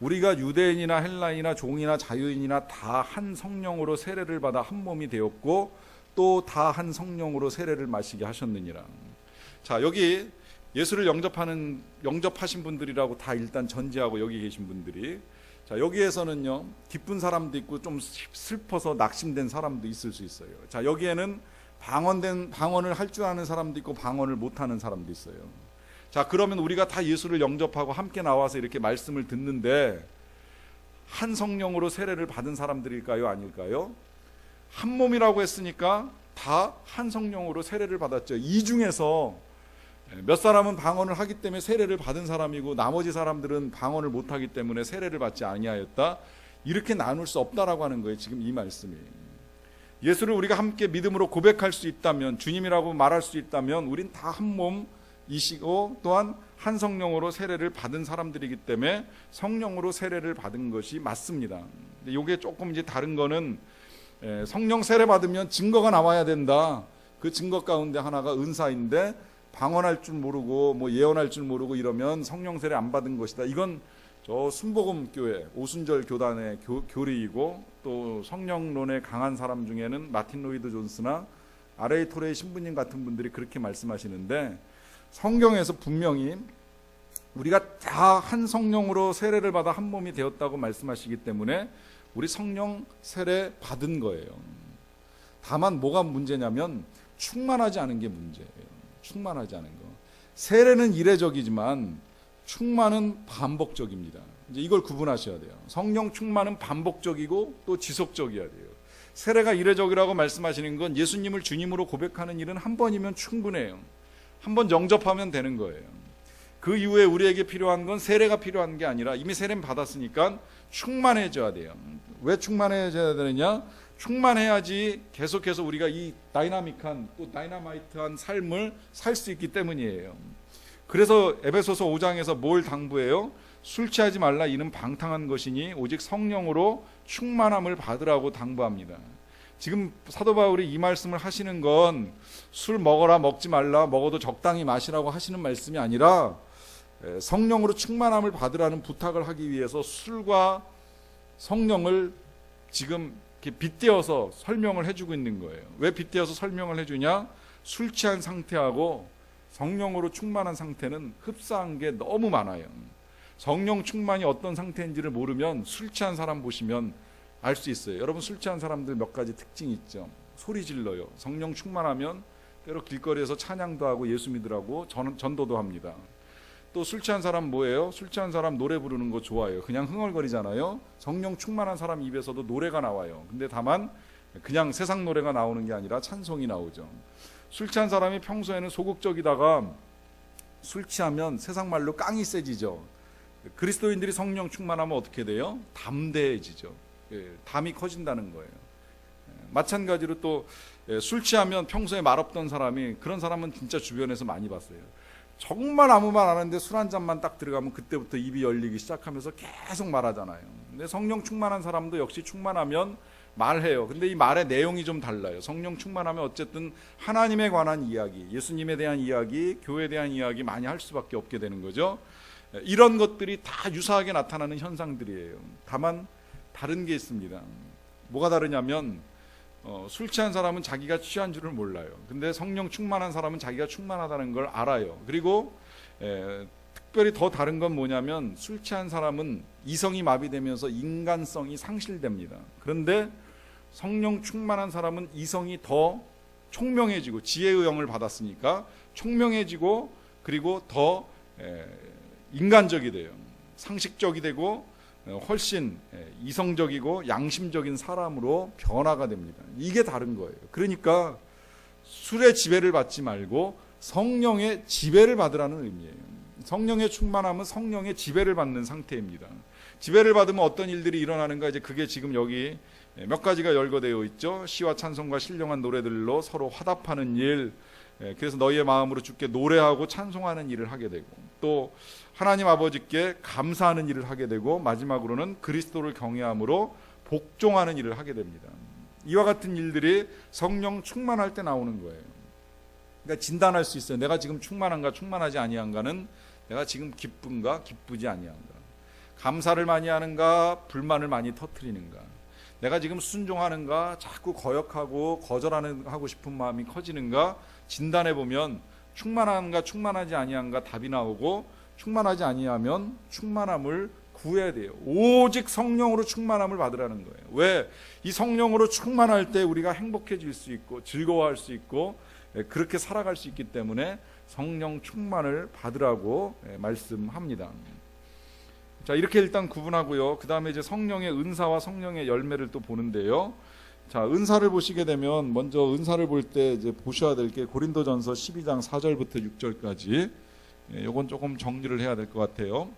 우리가 유대인이나 헬라인이나 종이나 자유인이나 다 한 성령으로 세례를 받아 한 몸이 되었고 또 다 한 성령으로 세례를 마시게 하셨느니라. 자, 여기 예수를 영접하신 분들이라고 다 일단 전제하고 여기 계신 분들이, 자, 여기에서는요 기쁜 사람도 있고 좀 슬퍼서 낙심된 사람도 있을 수 있어요. 자, 여기에는 방언을 할 줄 아는 사람도 있고 방언을 못하는 사람도 있어요. 자, 그러면 우리가 다 예수를 영접하고 함께 나와서 이렇게 말씀을 듣는데 한 성령으로 세례를 받은 사람들일까요? 아닐까요? 한 몸이라고 했으니까 다 한 성령으로 세례를 받았죠. 이 중에서 몇 사람은 방언을 하기 때문에 세례를 받은 사람이고 나머지 사람들은 방언을 못하기 때문에 세례를 받지 아니하였다, 이렇게 나눌 수 없다라고 하는 거예요. 지금 이 말씀이. 예수를 우리가 함께 믿음으로 고백할 수 있다면, 주님이라고 말할 수 있다면 우린 다 한 몸 이시고 또한 한 성령으로 세례를 받은 사람들이기 때문에 성령으로 세례를 받은 것이 맞습니다. 근데 이게 조금 이제 다른 거는 성령 세례 받으면 증거가 나와야 된다. 그 증거 가운데 하나가 은사인데 방언할 줄 모르고 뭐 예언할 줄 모르고 이러면 성령 세례 안 받은 것이다. 이건 저 순복음 교회 오순절 교단의 교리이고 또 성령론에 강한 사람 중에는 마틴 로이드 존스나 R.A. 토레이 신부님 같은 분들이 그렇게 말씀하시는데 성경에서 분명히 우리가 다 한 성령으로 세례를 받아 한 몸이 되었다고 말씀하시기 때문에 우리 성령 세례 받은 거예요. 다만 뭐가 문제냐면 충만하지 않은 게 문제예요. 충만하지 않은 거. 세례는 이례적이지만 충만은 반복적입니다. 이제 이걸 구분하셔야 돼요. 성령 충만은 반복적이고 또 지속적이어야 돼요. 세례가 이례적이라고 말씀하시는 건 예수님을 주님으로 고백하는 일은 한 번이면 충분해요. 한 번 영접하면 되는 거예요. 그 이후에 우리에게 필요한 건 세례가 필요한 게 아니라 이미 세례는 받았으니까 충만해져야 돼요. 왜 충만해져야 되느냐? 충만해야지 계속해서 우리가 이 다이나믹한 또 다이나마이트한 삶을 살 수 있기 때문이에요. 그래서 에베소서 5장에서 뭘 당부해요? 술 취하지 말라 이는 방탕한 것이니 오직 성령으로 충만함을 받으라고 당부합니다. 지금 사도 바울이 이 말씀을 하시는 건 술 먹어라 먹지 말라 먹어도 적당히 마시라고 하시는 말씀이 아니라 성령으로 충만함을 받으라는 부탁을 하기 위해서 술과 성령을 지금 이렇게 빗대어서 설명을 해주고 있는 거예요. 왜 빗대어서 설명을 해주냐? 술 취한 상태하고 성령으로 충만한 상태는 흡사한 게 너무 많아요. 성령 충만이 어떤 상태인지를 모르면 술 취한 사람 보시면 알 수 있어요. 여러분 술 취한 사람들 몇 가지 특징이 있죠. 소리 질러요. 성령 충만하면 때로 길거리에서 찬양도 하고 예수 믿으라고 전도도 합니다. 또 술 취한 사람 뭐예요? 술 취한 사람 노래 부르는 거 좋아해요. 그냥 흥얼거리잖아요. 성령 충만한 사람 입에서도 노래가 나와요. 근데 다만 그냥 세상 노래가 나오는 게 아니라 찬송이 나오죠. 술 취한 사람이 평소에는 소극적이다가 술 취하면 세상 말로 깡이 세지죠. 그리스도인들이 성령 충만하면 어떻게 돼요? 담대해지죠. 담이 커진다는 거예요. 마찬가지로 또 술 취하면 평소에 말 없던 사람이 그런 사람은 진짜 주변에서 많이 봤어요. 정말 아무 말 안 하는데 술 한 잔만 딱 들어가면 그때부터 입이 열리기 시작하면서 계속 말하잖아요. 근데 성령 충만한 사람도 역시 충만하면 말해요. 근데 이 말의 내용이 좀 달라요. 성령 충만하면 어쨌든 하나님에 관한 이야기, 예수님에 대한 이야기, 교회에 대한 이야기 많이 할 수밖에 없게 되는 거죠. 이런 것들이 다 유사하게 나타나는 현상들이에요. 다만 다른 게 있습니다. 뭐가 다르냐면 술 취한 사람은 자기가 취한 줄을 몰라요. 근데 성령 충만한 사람은 자기가 충만하다는 걸 알아요. 그리고 특별히 더 다른 건 뭐냐면 술 취한 사람은 이성이 마비되면서 인간성이 상실됩니다. 그런데 성령 충만한 사람은 이성이 더 총명해지고 지혜의 영을 받았으니까 총명해지고 그리고 더 인간적이 돼요. 상식적이 되고 훨씬 이성적이고 양심적인 사람으로 변화가 됩니다. 이게 다른 거예요. 그러니까 술의 지배를 받지 말고 성령의 지배를 받으라는 의미예요. 성령의 충만함은 성령의 지배를 받는 상태입니다. 지배를 받으면 어떤 일들이 일어나는가, 이제 그게 지금 여기 몇 가지가 열거되어 있죠. 시와 찬송과 신령한 노래들로 서로 화답하는 일, 그래서 너희의 마음으로 주께 노래하고 찬송하는 일을 하게 되고, 또 하나님 아버지께 감사하는 일을 하게 되고, 마지막으로는 그리스도를 경외함으로 복종하는 일을 하게 됩니다. 이와 같은 일들이 성령 충만할 때 나오는 거예요. 그러니까 진단할 수 있어요. 내가 지금 충만한가 충만하지 아니한가는 내가 지금 기쁜가 기쁘지 아니한가, 감사를 많이 하는가 불만을 많이 터뜨리는가, 내가 지금 순종하는가 자꾸 거역하고 거절하고 싶은 마음이 커지는가 진단해 보면 충만한가 충만하지 아니한가 답이 나오고, 충만하지 아니하면 충만함을 구해야 돼요. 오직 성령으로 충만함을 받으라는 거예요. 왜? 이 성령으로 충만할 때 우리가 행복해질 수 있고 즐거워할 수 있고 그렇게 살아갈 수 있기 때문에 성령 충만을 받으라고 말씀합니다. 자, 이렇게 일단 구분하고요. 그 다음에 이제 성령의 은사와 성령의 열매를 또 보는데요. 자, 은사를 보시게 되면 먼저 은사를 볼 때 이제 보셔야 될 게 고린도전서 12장 4절부터 6절까지, 요건 조금 정리를 해야 될 것 같아요.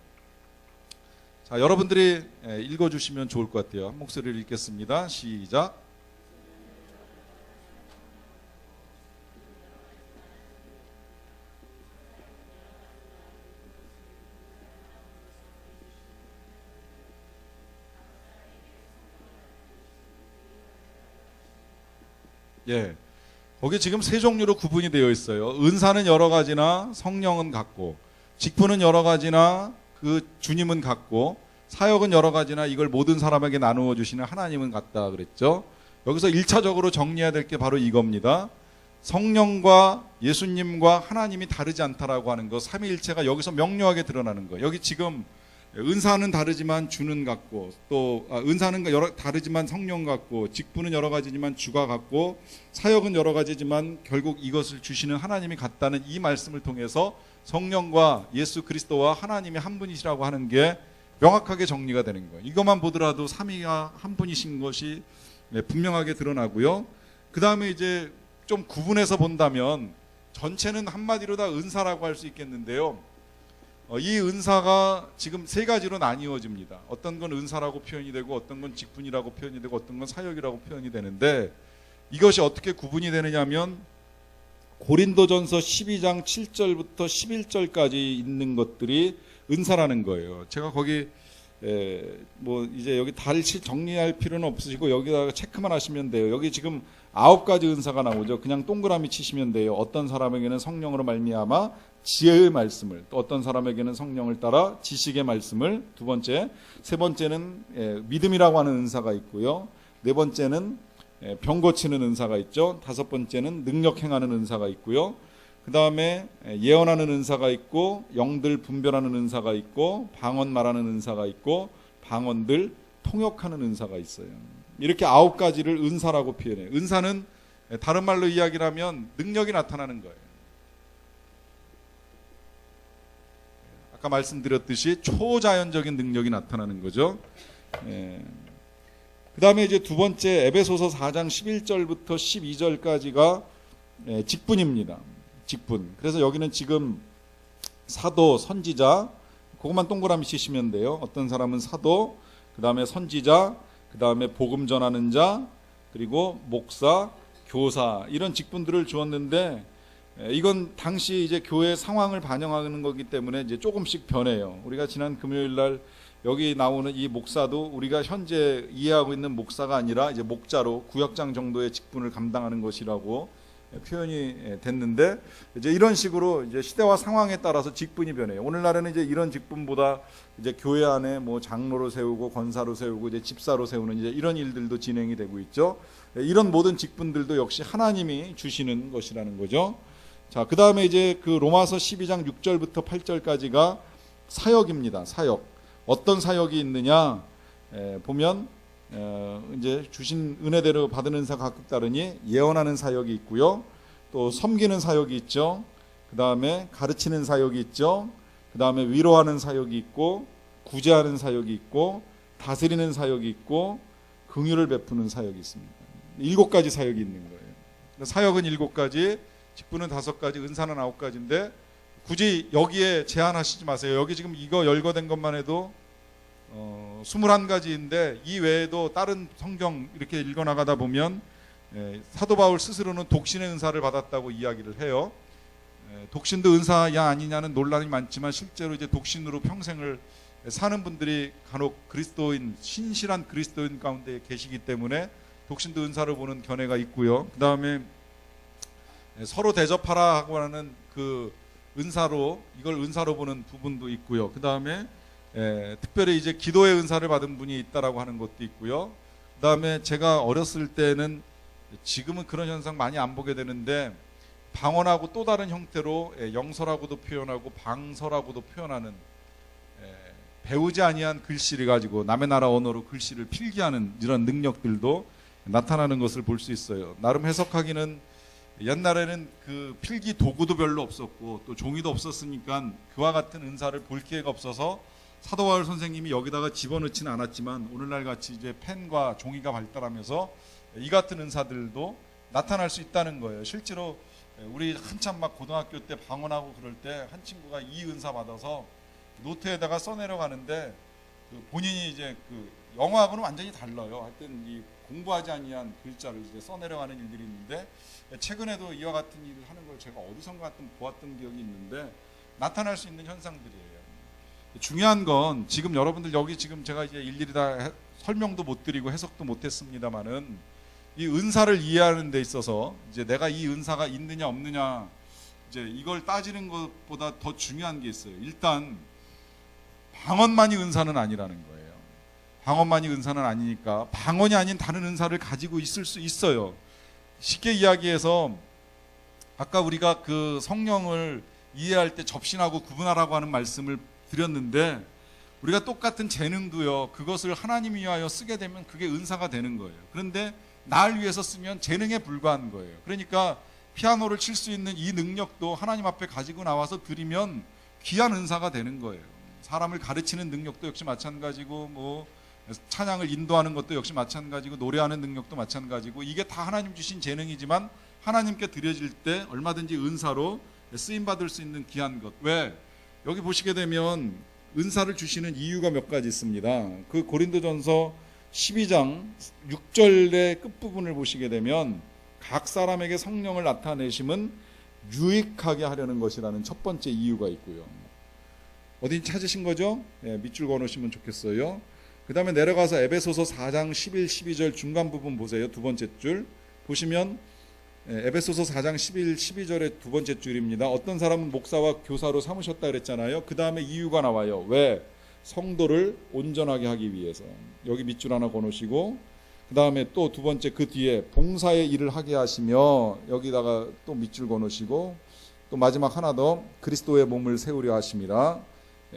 자, 여러분들이 읽어주시면 좋을 것 같아요. 한 목소리를 읽겠습니다. 시작. 예. 거기 지금 세 종류로 구분이 되어 있어요. 은사는 여러 가지나 성령은 같고, 직분은 여러 가지나 그 주님은 같고, 사역은 여러 가지나 이걸 모든 사람에게 나누어 주시는 하나님은 같다 그랬죠. 여기서 1차적으로 정리해야 될 게 바로 이겁니다. 성령과 예수님과 하나님이 다르지 않다라고 하는 거, 삼위일체가 여기서 명료하게 드러나는 거. 여기 지금 은사는 다르지만 주는 같고, 또 은사는 다르지만 성령 같고, 직분은 여러 가지지만 주가 같고, 사역은 여러 가지지만 결국 이것을 주시는 하나님이 같다는 이 말씀을 통해서 성령과 예수 그리스도와 하나님이 한 분이시라고 하는 게 명확하게 정리가 되는 거예요. 이것만 보더라도 삼위가 한 분이신 것이 분명하게 드러나고요. 그 다음에 이제 좀 구분해서 본다면 전체는 한마디로 다 은사라고 할 수 있겠는데요. 이 은사가 지금 세 가지로 나뉘어집니다. 어떤 건 은사라고 표현이 되고, 어떤 건 직분이라고 표현이 되고, 어떤 건 사역이라고 표현이 되는데, 이것이 어떻게 구분이 되느냐면 고린도전서 12장 7절부터 11절까지 있는 것들이 은사라는 거예요. 제가 거기 뭐 이제 여기 다시 정리할 필요는 없으시고 여기다가 체크만 하시면 돼요. 여기 지금 9가지 은사가 나오죠. 그냥 동그라미 치시면 돼요. 어떤 사람에게는 성령으로 말미암아 지혜의 말씀을, 또 어떤 사람에게는 성령을 따라 지식의 말씀을, 두 번째, 세 번째는 믿음이라고 하는 은사가 있고요. 네 번째는 병 고치는 은사가 있죠. 다섯 번째는 능력 행하는 은사가 있고요. 그 다음에 예언하는 은사가 있고, 영들 분별하는 은사가 있고, 방언 말하는 은사가 있고, 방언들 통역하는 은사가 있어요. 이렇게 9가지를 은사라고 표현해요. 은사는 다른 말로 이야기를 하면 능력이 나타나는 거예요. 아까 말씀드렸듯이 초자연적인 능력이 나타나는 거죠. 그 다음에 이제 두 번째 에베소서 4장 11절부터 12절까지가 직분입니다. 직분. 그래서 여기는 지금 사도, 선지자, 그것만 동그라미 치시면 돼요. 어떤 사람은 사도, 그 다음에 선지자, 그 다음에 복음 전하는 자, 그리고 목사, 교사, 이런 직분들을 주었는데, 이건 당시 이제 교회 상황을 반영하는 거기 때문에 이제 조금씩 변해요. 우리가 지난 금요일 날 여기 나오는 이 목사도 우리가 현재 이해하고 있는 목사가 아니라 이제 목자로 구역장 정도의 직분을 감당하는 것이라고 표현이 됐는데, 이제 이런 식으로 이제 시대와 상황에 따라서 직분이 변해요. 오늘날에는 이제 이런 직분보다 이제 교회 안에 뭐 장로로 세우고 권사로 세우고 이제 집사로 세우는 이제 이런 일들도 진행이 되고 있죠. 이런 모든 직분들도 역시 하나님이 주시는 것이라는 거죠. 자, 그 다음에 이제 그 로마서 12장 6절부터 8절까지가 사역입니다. 사역. 어떤 사역이 있느냐 보면 이제 주신 은혜대로 받은 은사 각각 다르니 예언하는 사역이 있고요. 또 섬기는 사역이 있죠. 그 다음에 가르치는 사역이 있죠. 그 다음에 위로하는 사역이 있고, 구제하는 사역이 있고, 다스리는 사역이 있고, 긍휼을 베푸는 사역이 있습니다. 7가지 사역이 있는 거예요. 사역은 7가지, 직분은 5가지, 은사는 9가지인데 굳이 여기에 제한하시지 마세요. 여기 지금 이거 열거된 것만 해도 21가지인데 이 외에도 다른 성경 이렇게 읽어나가다 보면 사도 바울 스스로는 독신의 은사를 받았다고 이야기를 해요. 독신도 은사야 아니냐는 논란이 많지만 실제로 이제 독신으로 평생을 사는 분들이 간혹 그리스도인, 신실한 그리스도인 가운데 계시기 때문에 독신도 은사를 보는 견해가 있고요. 그 다음에 서로 대접하라 하고 하는 그 은사로, 이걸 은사로 보는 부분도 있고요. 그 다음에 특별히 이제 기도의 은사를 받은 분이 있다라고 하는 것도 있고요. 그 다음에 제가 어렸을 때는, 지금은 그런 현상 많이 안 보게 되는데, 방언하고 또 다른 형태로 영서라고도 표현하고 방서라고도 표현하는, 배우지 아니한 글씨를 가지고 남의 나라 언어로 글씨를 필기하는 이런 능력들도 나타나는 것을 볼 수 있어요. 나름 해석하기는, 옛날에는 그 필기 도구도 별로 없었고 또 종이도 없었으니까 그와 같은 은사를 볼 기회가 없어서 사도 바울 선생님이 여기다가 집어넣지는 않았지만, 오늘날 같이 이제 펜과 종이가 발달하면서 이 같은 은사들도 나타날 수 있다는 거예요. 실제로 우리 한참 막 고등학교 때 방언하고 그럴 때 한 친구가 이 은사 받아서 노트에다가 써내려가는데, 그 본인이 이제 그 영어하고는 완전히 달라요. 하여튼 이 공부하지 아니한 글자를 이제 써내려가는 일들이 있는데, 최근에도 이와 같은 일을 하는 걸 제가 어디선가 보았던 기억이 있는데, 나타날 수 있는 현상들이에요. 중요한 건 지금 여러분들 여기 지금 제가 이제 일일이 다 설명도 못 드리고 해석도 못 했습니다만은, 이 은사를 이해하는 데 있어서 이제 내가 이 은사가 있느냐 없느냐 이제 이걸 따지는 것보다 더 중요한 게 있어요. 일단 방언만이 은사는 아니라는 거예요. 방언만이 은사는 아니니까 방언이 아닌 다른 은사를 가지고 있을 수 있어요. 쉽게 이야기해서 아까 우리가 그 성령을 이해할 때 접신하고 구분하라고 하는 말씀을 드렸는데, 우리가 똑같은 재능도요, 그것을 하나님 위하여 쓰게 되면 그게 은사가 되는 거예요. 그런데 날 위해서 쓰면 재능에 불과한 거예요. 그러니까 피아노를 칠 수 있는 이 능력도 하나님 앞에 가지고 나와서 드리면 귀한 은사가 되는 거예요. 사람을 가르치는 능력도 역시 마찬가지고, 뭐 찬양을 인도하는 것도 역시 마찬가지고, 노래하는 능력도 마찬가지고, 이게 다 하나님 주신 재능이지만 하나님께 드려질 때 얼마든지 은사로 쓰임받을 수 있는 귀한 것. 왜? 여기 보시게 되면 은사를 주시는 이유가 몇 가지 있습니다. 그 고린도전서 12장 6절의 끝부분을 보시게 되면 각 사람에게 성령을 나타내심은 유익하게 하려는 것이라는 첫 번째 이유가 있고요. 어디 찾으신 거죠? 밑줄 그어놓으시면 좋겠어요. 그 다음에 내려가서 에베소서 4장 11, 12절 중간 부분 보세요. 두 번째 줄 보시면 에베소서 4장 11, 12절의 두 번째 줄입니다. 어떤 사람은 목사와 교사로 삼으셨다 그랬잖아요. 그 다음에 이유가 나와요. 왜? 성도를 온전하게 하기 위해서. 여기 밑줄 하나 그어놓으시고, 그 다음에 또 두 번째 그 뒤에 봉사의 일을 하게 하시며, 여기다가 또 밑줄 그어놓으시고, 또 마지막 하나 더 그리스도의 몸을 세우려 하심이라.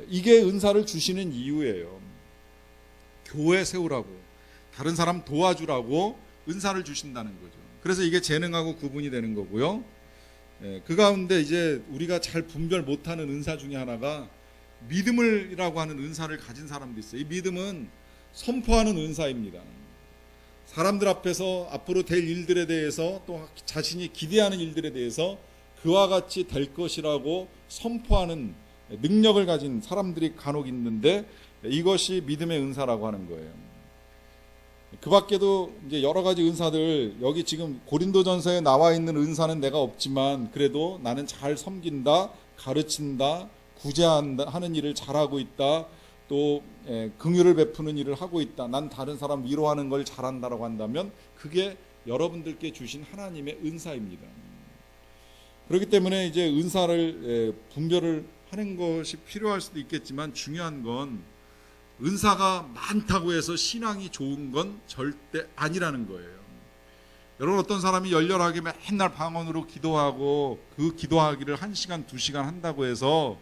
이게 은사를 주시는 이유예요. 교회 세우라고, 다른 사람 도와주라고 은사를 주신다는 거죠. 그래서 이게 재능하고 구분이 되는 거고요. 그 가운데 이제 우리가 잘 분별 못하는 은사 중에 하나가 믿음이라고 하는 은사를 가진 사람도 있어요. 이 믿음은 선포하는 은사입니다. 사람들 앞에서 앞으로 될 일들에 대해서, 또 자신이 기대하는 일들에 대해서 그와 같이 될 것이라고 선포하는 능력을 가진 사람들이 간혹 있는데, 이것이 믿음의 은사라고 하는 거예요. 그 밖에도 이제 여러 가지 은사들, 여기 지금 고린도전서에 나와 있는 은사는 내가 없지만 그래도 나는 잘 섬긴다, 가르친다, 구제한다 하는 일을 잘하고 있다, 또 긍휼을 베푸는 일을 하고 있다, 난 다른 사람 위로하는 걸 잘한다라고 한다면 그게 여러분들께 주신 하나님의 은사입니다. 그렇기 때문에 이제 은사를 분별을 하는 것이 필요할 수도 있겠지만, 중요한 건 은사가 많다고 해서 신앙이 좋은 건 절대 아니라는 거예요. 여러분, 어떤 사람이 열렬하게 맨날 방언으로 기도하고 그 기도하기를 1시간, 2시간 한다고 해서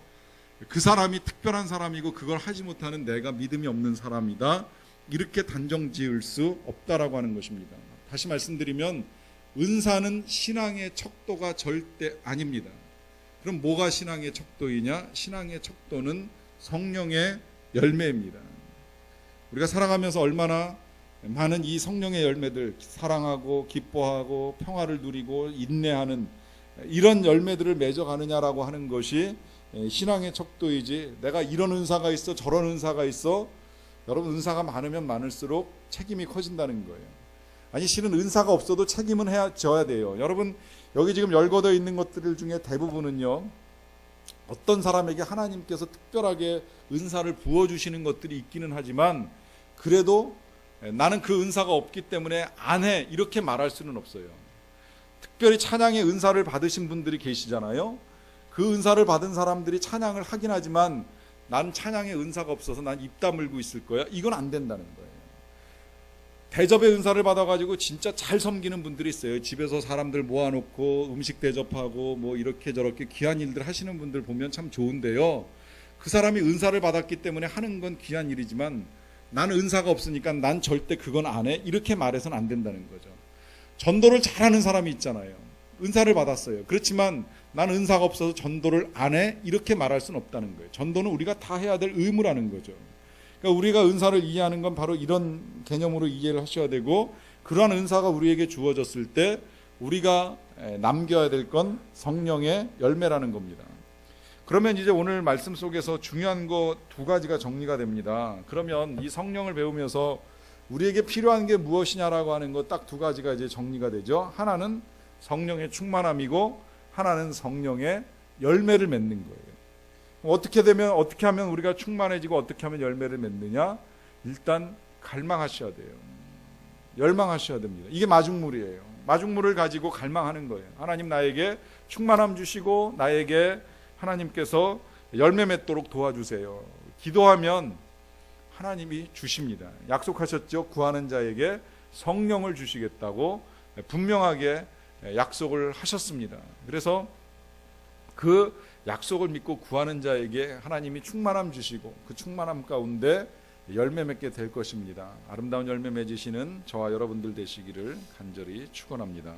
그 사람이 특별한 사람이고 그걸 하지 못하는 내가 믿음이 없는 사람이다, 이렇게 단정 지을 수 없다라고 하는 것입니다. 다시 말씀드리면 은사는 신앙의 척도가 절대 아닙니다. 그럼 뭐가 신앙의 척도이냐? 신앙의 척도는 성령의 열매입니다. 우리가 살아가면서 얼마나 많은 이 성령의 열매들, 사랑하고 기뻐하고 평화를 누리고 인내하는 이런 열매들을 맺어가느냐라고 하는 것이 신앙의 척도이지, 내가 이런 은사가 있어 저런 은사가 있어. 여러분, 은사가 많으면 많을수록 책임이 커진다는 거예요. 아니, 실은 은사가 없어도 책임은 져야 돼요. 여러분, 여기 지금 열거되어 있는 것들 중에 대부분은요, 어떤 사람에게 하나님께서 특별하게 은사를 부어주시는 것들이 있기는 하지만, 그래도 나는 그 은사가 없기 때문에 안 해, 이렇게 말할 수는 없어요. 특별히 찬양의 은사를 받으신 분들이 계시잖아요. 그 은사를 받은 사람들이 찬양을 하긴 하지만 난 찬양의 은사가 없어서 난 입 다물고 있을 거야, 이건 안 된다는 거예요. 대접의 은사를 받아가지고 진짜 잘 섬기는 분들이 있어요. 집에서 사람들 모아놓고 음식 대접하고 뭐 이렇게 저렇게 귀한 일들 하시는 분들 보면 참 좋은데요, 그 사람이 은사를 받았기 때문에 하는 건 귀한 일이지만 나는 은사가 없으니까 난 절대 그건 안 해, 이렇게 말해서는 안 된다는 거죠. 전도를 잘하는 사람이 있잖아요. 은사를 받았어요. 그렇지만 나는 은사가 없어서 전도를 안 해, 이렇게 말할 수는 없다는 거예요. 전도는 우리가 다 해야 될 의무라는 거죠. 그러니까 우리가 은사를 이해하는 건 바로 이런 개념으로 이해를 하셔야 되고, 그러한 은사가 우리에게 주어졌을 때 우리가 남겨야 될 건 성령의 열매라는 겁니다. 그러면 이제 오늘 말씀 속에서 중요한 거 두 가지가 정리가 됩니다. 그러면 이 성령을 배우면서 우리에게 필요한 게 무엇이냐라고 하는 거 딱 두 가지가 이제 정리가 되죠. 하나는 성령의 충만함이고, 하나는 성령의 열매를 맺는 거예요. 어떻게 하면 우리가 충만해지고 어떻게 하면 열매를 맺느냐? 일단 갈망하셔야 돼요. 열망하셔야 됩니다. 이게 마중물이에요. 마중물을 가지고 갈망하는 거예요. 하나님 나에게 충만함 주시고 나에게 하나님께서 열매 맺도록 도와주세요. 기도하면 하나님이 주십니다. 약속하셨죠. 구하는 자에게 성령을 주시겠다고 분명하게 약속을 하셨습니다. 그래서 그 약속을 믿고 구하는 자에게 하나님이 충만함 주시고 그 충만함 가운데 열매 맺게 될 것입니다. 아름다운 열매 맺으시는 저와 여러분들 되시기를 간절히 축원합니다.